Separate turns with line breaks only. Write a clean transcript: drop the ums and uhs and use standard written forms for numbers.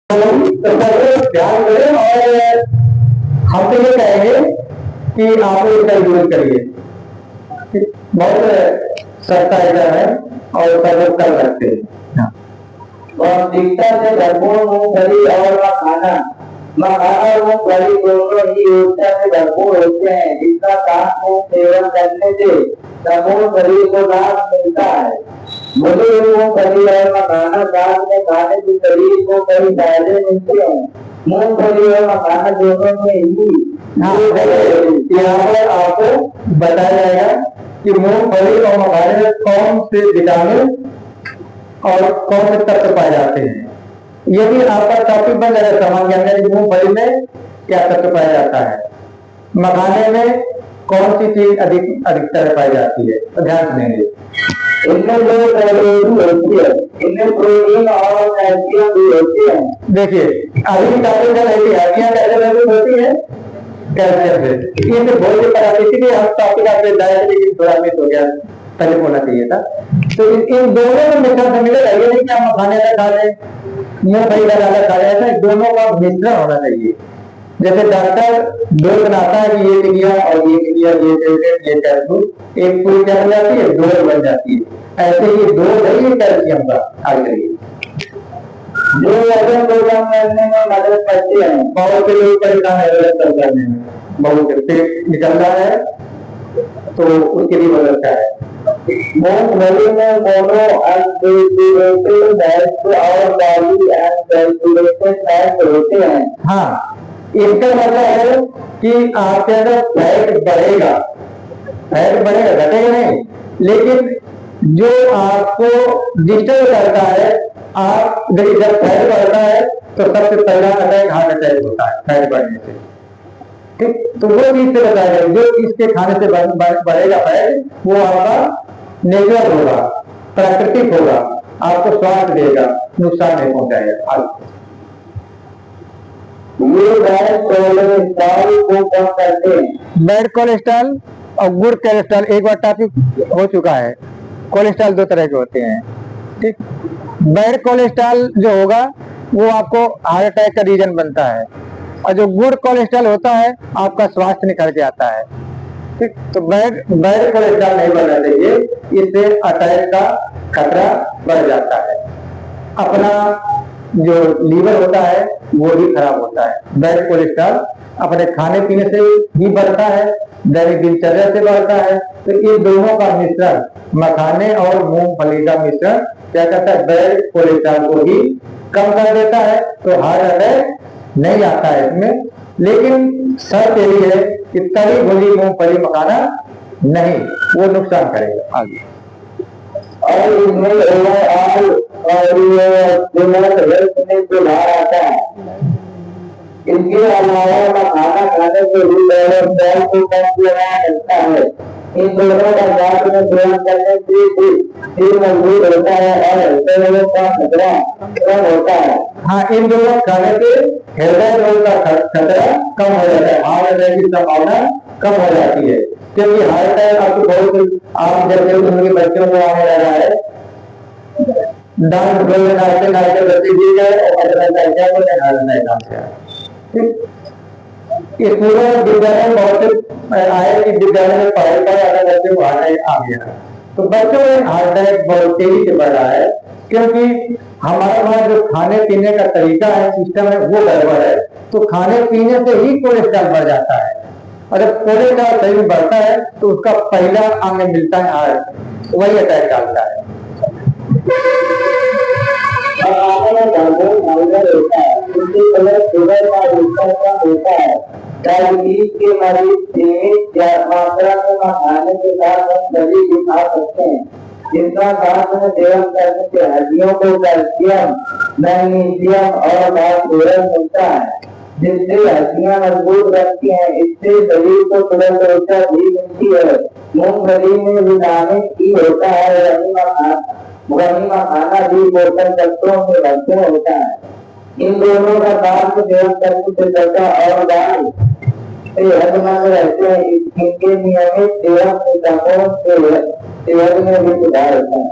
तो सब ध्यान करें और हम तो ये कहेंगे कि आप लोग इसका यूज करिए। बहुत सस्ता आइटम है और सब लोग कर सकते हैं।
पौष्टिकता से भरपूर मूंगफली और मखाना और मूंगफली दोनों ही ऊर्जा से भरपूर होते हैं, जिसका साथ में सेवन करने से संपूर्ण शरीर को लाभ मिलता है। भुनी हुई मूंगफली और मखाना साथ में खाने से शरीर को कई फायदे मिलते हैं। मूंगफली और मखाना दोनों में ही
यहाँ पर आपको बताया जाएगा कि मूंगफली और मखाने में कौन से विटामिन और कौन से तत्व पाए जाते हैं। यदि आपका टॉपिक बन जाएगा सामान्य ज्ञान, मूंगफली में क्या तत्व पाया जाता है, मखाने में कौन सी चीज अधिकतर पाई जाती है, तो ध्यान सुनेंगे।
इनमें दो कैलोरी होती है, इनमें प्रोटीन और कैल्शियम भी होते हैं।
देखिए अभी टॉपिक रहती है, हड्डियां कैसे होती है, कैल्शियम से। ये तो बहुत ही पता, इसीलिए हम टॉपिक आपके दाया, लेकिन थोड़ा मिस हो गया, पहले होना चाहिए था। तो इन दोनों में मिश्रण से मिलेगा, ये नहीं कि हम मखाने का खा लें, मूंगफली का खा लें, ऐसा दोनों का मिश्रण होना चाहिए। जैसे डॉक्टर डोज बनाता है कि ये क्रिया और ये क्रिया, ये कैल्शियम, एक पूरी क्या बन जाती है, डोज बन जाती है। ऐसे ही डोज है ये कैल्शियम का। आगे
जो वजन को कम करने में मदद करते हैं।
बहुत से लोग परेशान है वजन कम करने में, बहुत पेट निकल रहा है तो उसके लिए मदद का है।
मूंगफली में मोनो अनसैचुरेटेड फैट्स और पॉलीअनसैचुरेटेड फैट्स होते हैं।
हाँ, इसका मतलब है कि आपके अंदर फैट बढ़ेगा, घटेगा नहीं, लेकिन जो आपको डिस्टर्ब करता है, आप जब फैट बढ़ता है तो सबसे पहला अटैक हार्ट अटैक होता है फैट बढ़ने से। ठीक, तो वो चीज से बताया जो इसके खाने से बढ़ेगा फैट, वो आपका नेचुरल होगा, प्राकृतिक होगा, आपको स्वास्थ्य देगा, नुकसान नहीं पहुंचाएगा।
ये बैड कोलेस्ट्रॉल को कम करते हैं।
बैड कोलेस्ट्रॉल और गुड कोलेस्ट्रॉल एक बार टॉपिक हो चुका है। कोलेस्ट्रॉल दो तरह के होते हैं। ठीक, बैड कोलेस्ट्रॉल जो होगा वो आपको हार्ट अटैक का रीजन बनता है, और जो गुड कोलेस्ट्रॉल होता है आपका स्वास्थ्य निखर के आता है। ठीक, तो बैड कोलेस्ट्रॉल नहीं बढ़ना चाहिए, इससे अटैक का खतरा बढ़ जाता है। अपना जो लीवर होता है वो भी खराब होता है। बैड कोलेस्ट्रॉल अपने खाने पीने से भी बढ़ता है, दैनिक दिनचर्या से बढ़ता है। तो ये दोनों का मिश्रण, मखाने और मूंगफली का मिश्रण क्या करता है, बैड कोलेस्ट्रॉल को भी कम कर देता है, तो हार्ट अटैक नहीं आता है इसमें। लेकिन शर्त यही है कि तली भुनी मूंगफली मखाना नहीं, वो नुकसान करेगा आगे।
और इसमें ओवरऑल में सुधार आता है। इसके अलावा मखाना खाने से भी कोलेस्ट्रॉल को कम किया जा सकता है। इन दोनों का साथ में सेवन करने से दिल मजबूत होता है और हृदय रोग का खतरा कम होता है।
हाँ, इन दोनों खाने से हृदय रोग का खतरा कम हो जाता है, हार्ट अटैक की संभावना कम हो जाती है। क्योंकि हार्ट अटैक आपको बहुत आप जैसे उनके बच्चों को आने लगा है, डांस नाचते बच्चे गिर गए और ये पूरा विद्यालय बहुत आए कि विद्यालय में पढ़ाई कर अगर बच्चे को हार्ट अटैक आ गया, तो बच्चों में हार्ट अटैक बहुत तेजी से बढ़ रहा है। क्योंकि हमारे वहाँ जो खाने पीने का तरीका है, सिस्टम है, वो गड़बड़ है। तो खाने पीने से ही कोलेस्ट्रॉल बढ़ जाता है, और जब कोलेस्ट्रॉल शरीर में बढ़ता है तो उसका पहला अंग मिलता है हार्ट, वही अटैक डालता है।
डायबिटीज के मरीज सीमित मात्रा में मखाने के साथ मूंगफली भी खा सकते हैं, जिसका साथ में सेवन करने से हड्डियों को कैल्शियम, मैग्नीशियम और फास्फोरस मिलता है, जिससे हड्डियां मजबूत रहती हैं। इससे शरीर को तुरंत ऊर्जा भी मिलती है। मूंगफली में विटामिन ई होता है, वही मखाना भी पोषक तत्वों से भरपूर होता है। इन दोनों का साथ में सेवन करने से त्वचा और बाल सेहतमंद रहते हैं। इनके नियमित सेवन से सेहत में भी सुधार होता है।